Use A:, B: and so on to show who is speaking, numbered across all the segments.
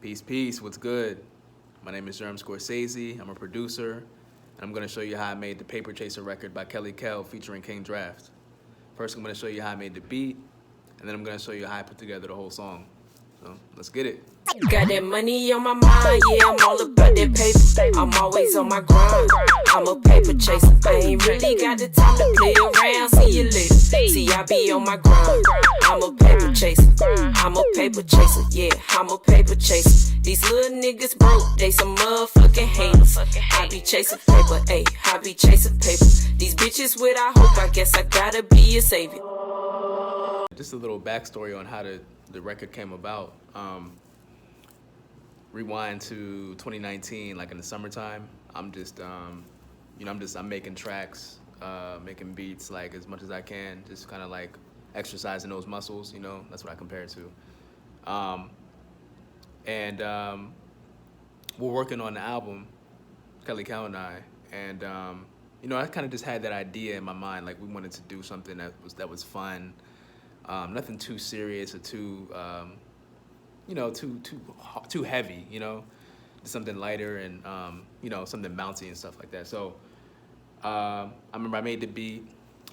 A: Peace, peace. What's good? My name is Jerm Scorsese. I'm a producer, and I'm going to show you how I made the Paper Chaser record by Kelly Kale featuring King Draft. First, I'm going to show you how I made the beat, and then I'm going to show you how I put together the whole song. So, let's get it.
B: Got that money on my mind, yeah, I'm all about that paper. I'm always on my grind, I'm a paper chaser. I ain't really got the time to play around, see you later. See, I be on my grind, I'm a paper chaser. I'm a paper chaser, yeah, I'm a paper chaser. These little niggas broke, they some motherfucking haters. I be chasing paper, ayy, I be chasing paper. These bitches without hope, I guess I gotta be a savior.
A: Just a little backstory on how the record came about. Rewind to 2019, like in the summertime. I'm making tracks, making beats, like as much as I can, just kind of like exercising those muscles. That's what I compare it to. We're working on the album, Kelly Kale and I, and I kind of just had that idea in my mind, like we wanted to do something that was fun, nothing too serious or too too heavy, something lighter and something bouncy and stuff like that. So I remember I made the beat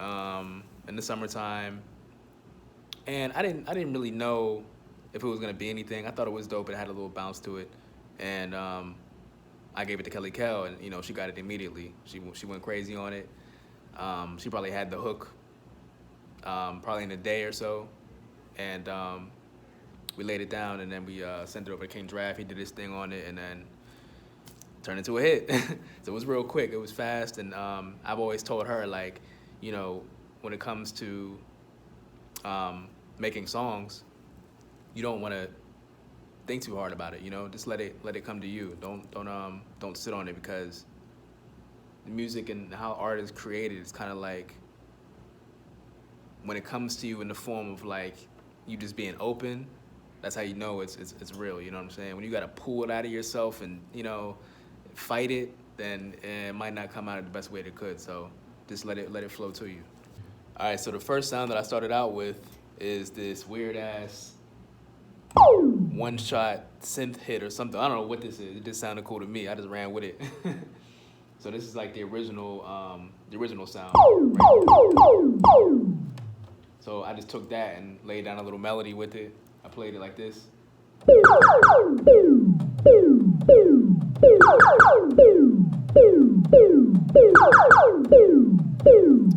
A: in the summertime, and I didn't really know if it was gonna be anything. I thought it was dope. It had a little bounce to it, and I gave it to Kelly Kale, and she got it immediately. She went crazy on it. She probably had the hook probably in a day or so, and we laid it down, and then we sent it over to King Draft. He did his thing on it, and then turned into a hit. So it was real quick. It was fast, and I've always told her, like, when it comes to making songs, you don't want to think too hard about it. Just let it come to you. Don't sit on it, because the music and how art is created is kind of like when it comes to you in the form of like you just being open. That's how you know it's real. You know what I'm saying? When you gotta pull it out of yourself and fight it, then it might not come out the best way it could. So just let it flow to you. All right. So the first sound that I started out with is this weird ass one-shot synth hit or something. I don't know what this is. It just sounded cool to me. I just ran with it. So this is like the original sound. Right? So I just took that and laid down a little melody with it. I played it like this.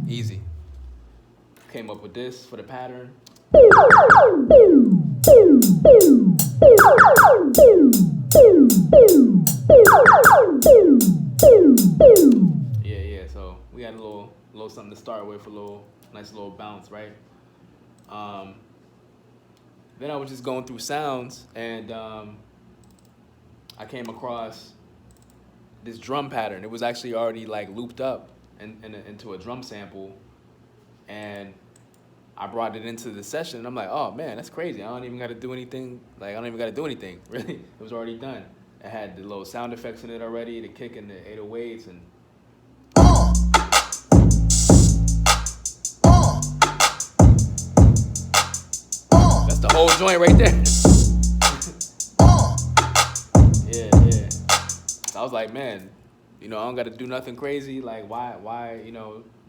A: Easy. Came up with this for the pattern. Yeah. So we had a little something to start with, nice little bounce, right? Then I was just going through sounds, and I came across this drum pattern. It was actually already like looped up into a drum sample, and I brought it into the session. And I'm like, oh man, that's crazy. I don't even got to do anything. Like, I don't even got to do anything. Really, it was already done. It had the little sound effects in it already, the kick and the 808s, and that's the whole joint right there. Yeah. So I was like, man, I don't got to do nothing crazy. Like, why,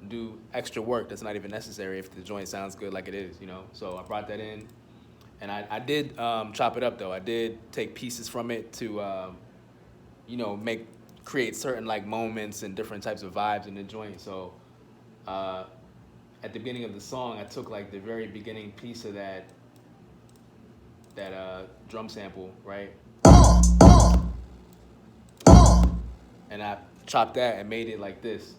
A: do extra work that's not even necessary if the joint sounds good like it is, So I brought that in, and I did chop it up though. I did take pieces from it to, create certain like moments and different types of vibes in the joint. So at the beginning of the song, I took like the very beginning piece of that drum sample, right? And I chopped that and made it like this.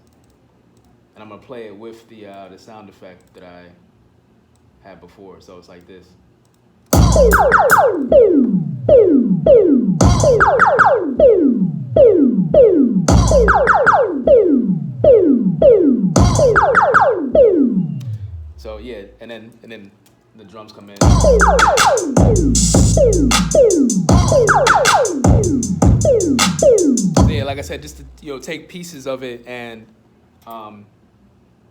A: And I'm gonna play it with the sound effect that I had before. So it's like this. So yeah, and then the drums come in. Yeah, like I said, just to take pieces of it, and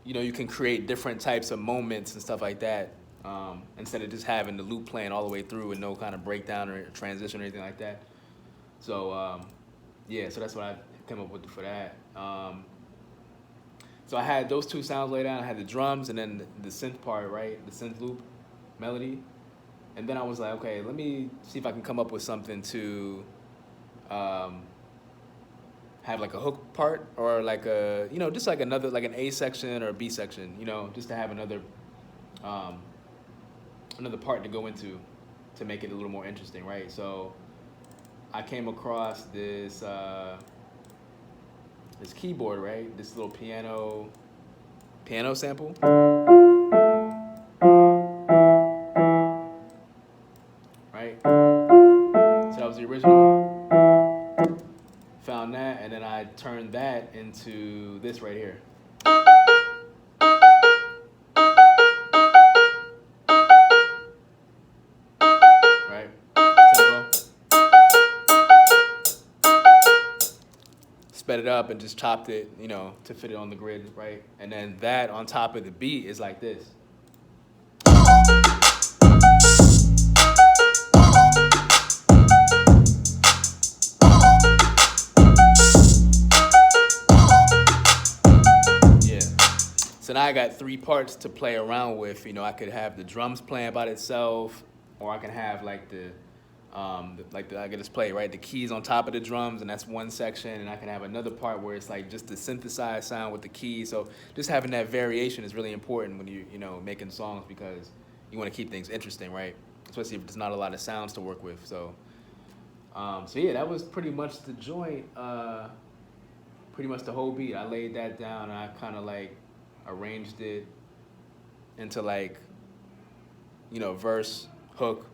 A: you can create different types of moments and stuff like that instead of just having the loop playing all the way through with no kind of breakdown or transition or anything like that. So yeah, so that's what I came up with for that. So I had those two sounds laid down. I had the drums and then the synth part, right? The synth loop melody. And then I was like, okay, let me see if I can come up with something to have like a hook part or like a, just like another, like an A section or a B section, just to have another part to go into to make it a little more interesting, right? So I came across this this keyboard, right? This little piano sample. Right? So that was the original. Found that, and then I turned that into this right here. Right? Tempo. Sped it up and just chopped it, to fit it on the grid, right? And then that on top of the beat is like this. So now I got three parts to play around with. I could have the drums playing by itself, or I can have like I could just play, right? The keys on top of the drums, and that's one section, and I can have another part where it's like just the synthesized sound with the keys. So just having that variation is really important when you making songs, because you want to keep things interesting, right? Especially if there's not a lot of sounds to work with. So yeah, that was pretty much the joint, pretty much the whole beat. I laid that down, and I kind of like arranged it into like, verse, hook.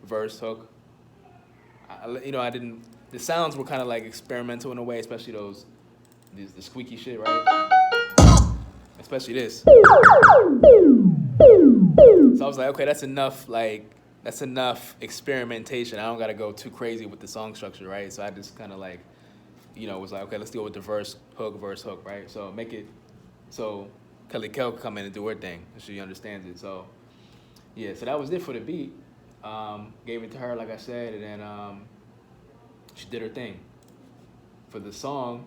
A: I didn't. The sounds were kind of like experimental in a way, especially the squeaky shit, right? Especially this. So I was like, okay, that's enough. Like, that's enough experimentation. I don't gotta go too crazy with the song structure, right? So I just kind of like, was like, okay, let's deal with the verse, hook, right? So make it so Kelly Kale could come in and do her thing. She understands it. So yeah, so that was it for the beat. Gave it to her, like I said, and then she did her thing. For the song,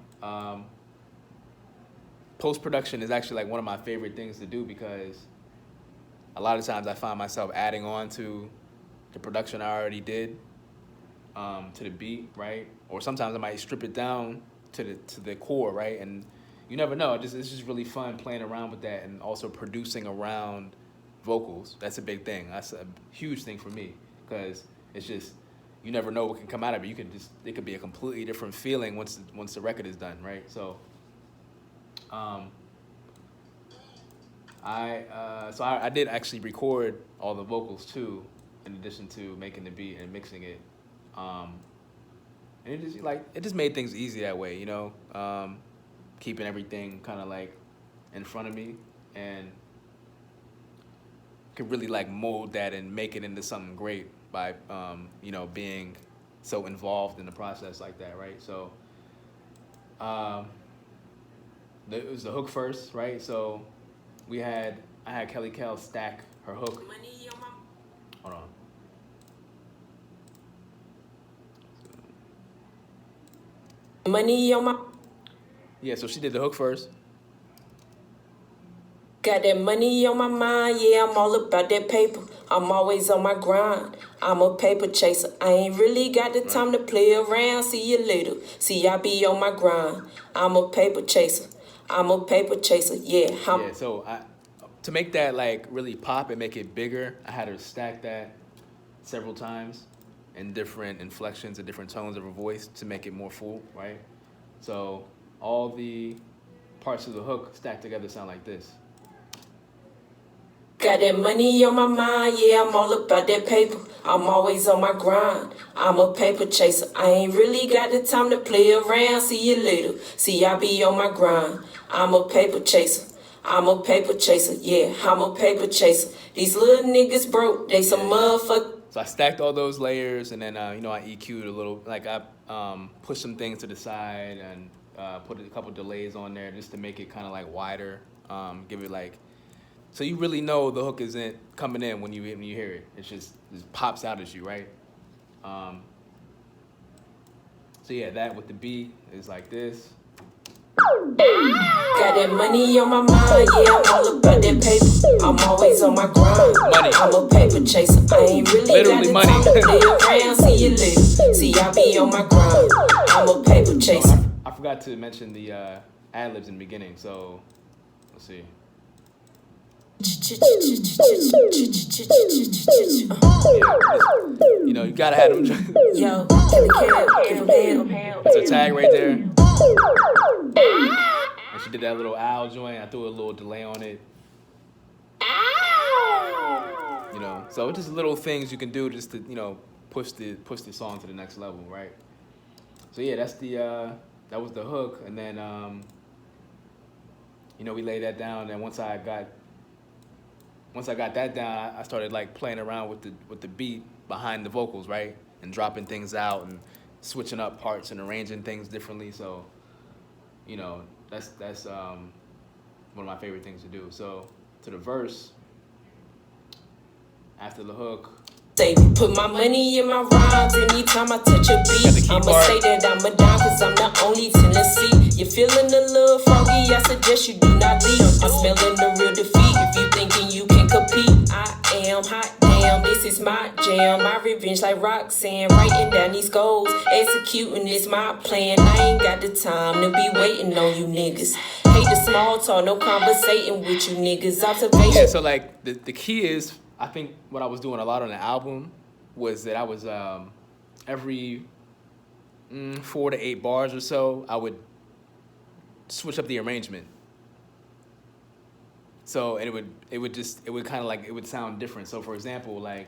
A: post-production is actually like one of my favorite things to do, because a lot of times I find myself adding on to the production I already did, to the beat, right? Or sometimes I might strip it down to the core, right? And you never know. It's just really fun playing around with that, and also producing around vocals. That's a big thing. That's a huge thing for me, because it's just, you never know what can come out of it. It could be a completely different feeling once the record is done, right? So I did actually record all the vocals too, in addition to making the beat and mixing it. And it just made things easy that way, keeping everything kind of like in front of me, and could really like mold that and make it into something great by being so involved in the process like that, right? So it was the hook first, right? So I had Kelly Kale stack her hook. Hold on.
B: Money on my.
A: Yeah, so she did the hook first.
B: Got that money on my mind, yeah, I'm all about that paper. I'm always on my grind. I'm a paper chaser. I ain't really got the time to play around. See you later. See, I be on my grind. I'm a paper chaser. Yeah.
A: Yeah, so to make that like really pop and make it bigger, I had her stack that several times in different inflections and different tones of her voice to make it more full, right? So all the parts of the hook stacked together sound like this.
B: Got that money on my mind, yeah, I'm all about that paper. I'm always on my grind. I'm a paper chaser. I ain't really got the time to play around. See you later. See, I be on my grind. I'm a paper chaser. Yeah, I'm a paper chaser. These little niggas broke, they some motherfuckers.
A: So I stacked all those layers, and then I EQ'd a little, like I pushed some things to the side and put a couple delays on there just to make it kind of like wider, give it like So you really know the hook isn't coming in when you hear it. It just pops out at you, right? So yeah, that with the beat is like this.
B: Got that money on my mind, yeah, I'm all about that paper. I'm always on my grind.
A: Money.
B: I'm a paper chaser. I ain't really
A: Literally
B: got the time to play around. See you later. See, I be on my grind. I'm a paper chaser.
A: I forgot to mention the ad-libs in the beginning, so let's see. You know, you gotta have them.
B: Yo, Kelly Kale.
A: It's a tag right there. And she did that little owl joint. I threw a little delay on it. You know, so just little things you can do just to, you know, push the song to the next level, right? So yeah, that's the that was the hook, and then you know, we laid that down. And once I got that down, I started like playing around with the beat behind the vocals, right, and dropping things out and switching up parts and arranging things differently. So, you know, that's one of my favorite things to do. So to the verse, after the hook.
B: Put my money in my rhymes anytime I touch a beat. I'ma say that I'm a dime cause I'm the only Tennessee. You're feeling a little froggy, I suggest you do not leave. I'm smelling the real defeat if you thinking you can compete. I am hot, damn, this is my jam. My revenge like Roxanne, writing down these goals. Executing is my plan. I ain't got the time to be waiting on you niggas. Hate the small talk, no conversating with you niggas. Observation.
A: Yeah, so like the key is, I think what I was doing a lot on the album was that I was every 4 to 8 bars or so, I would switch up the arrangement. So and it would kind of like, it would sound different. So for example, like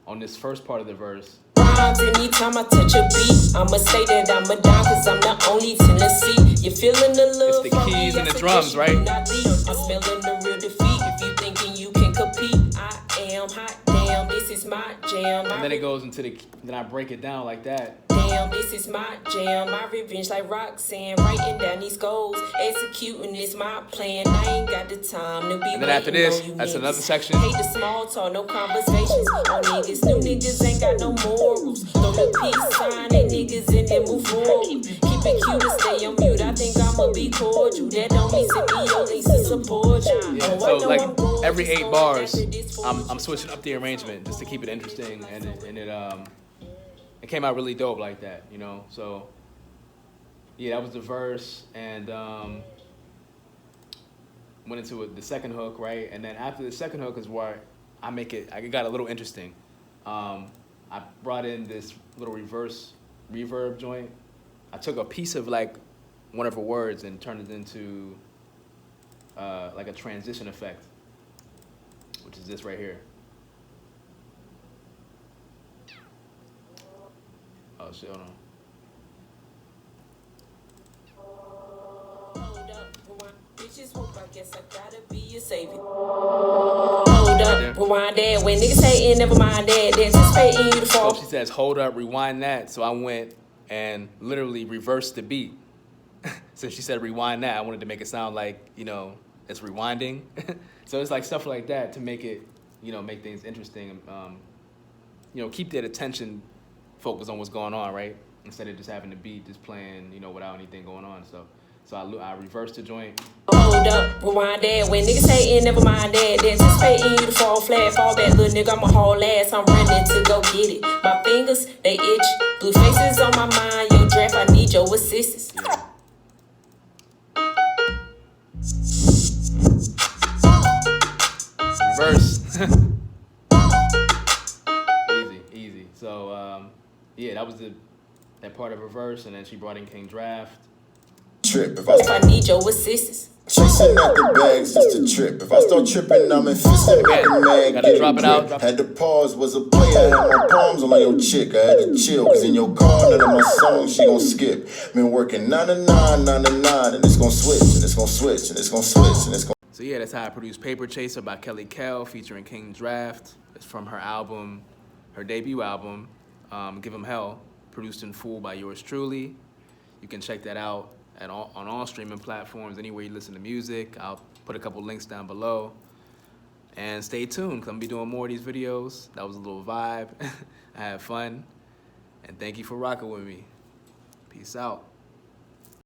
A: on this first part of the verse.
B: Anytime I touch a beat, I'ma say that I'm a dime cause I'm the only Tennessee. You're feeling a little.
A: It's the keys and the drums, right?
B: I'm smelling the real defeat if you thinking you can compete. I am hot, damn, this is my jam.
A: And then it goes into then I break it down like that.
B: Damn, this is my jam. My revenge like Roxanne, writing down these goals. Executing is my plan. I ain't got the time to be.
A: And then after this, that's
B: niggas.
A: another section.
B: Hate the small talk, no conversations. On niggas, new niggas ain't got no morals. Throw the peace sign and niggas and then move forward. Keep it cute and stay on mute. I think I'ma be cordial. That don't mean to be your least to support you.
A: Yeah, so like every 8 bars, I'm switching up the arrangement just to keep it interesting, and it came out really dope like that, you know. So yeah, that was the verse, and went into the second hook, right? And then after the second hook is where I got a little interesting. I brought in this little reverse reverb joint. I took a piece of like one of her words and turned it into like a transition effect, which is this right here. Oh shit, hold on.
B: Hold up, rewind that. When niggas hatin', never mind that. That's anticipating you to fall.
A: So she says, hold up, rewind that. So I went and literally reversed the beat. Since she said rewind that, I wanted to make it sound like, you know, it's rewinding. So it's like stuff like that to make it, you know, make things interesting. You know, keep that attention focused on what's going on, right? Instead of just having the beat just playing, you know, without anything going on. So I reversed the joint.
B: Hold up, rewind that. When niggas hatin', never mind that. That's anticipating you to fall flat. Fall back, little nigga, I'ma haul ass. I'm running to go get it. My fingers, they itch. Blue faces on my mind. Your draft, I need your assistance.
A: Yeah. Reverse. Easy. So yeah, that was that part of reverse, and then she brought in King Draft.
C: Trip if
B: I need your assistance.
C: Chasing at the bags just a trip. If I start tripping, I'm infested with the mag.
A: Gotta drop it out.
C: Had to pause, was a player. Had my palms on your chick. I had to chill, cause in your car, none of my songs she gon' skip. Been working 9 to 9, 9 to 9, and it's gon' switch, and it's gon' switch, and it's gon' switch, and it's gon'
A: So yeah, that's how I produced Paper Chaser by Kelly Kale featuring King Draft. It's from her album, her debut album, Give 'Em Hell, produced in full by yours truly. You can check that out on all streaming platforms, anywhere you listen to music. I'll put a couple links down below. And stay tuned, 'cause I'm gonna be doing more of these videos. That was a little vibe. I had fun. And thank you for rocking with me. Peace out.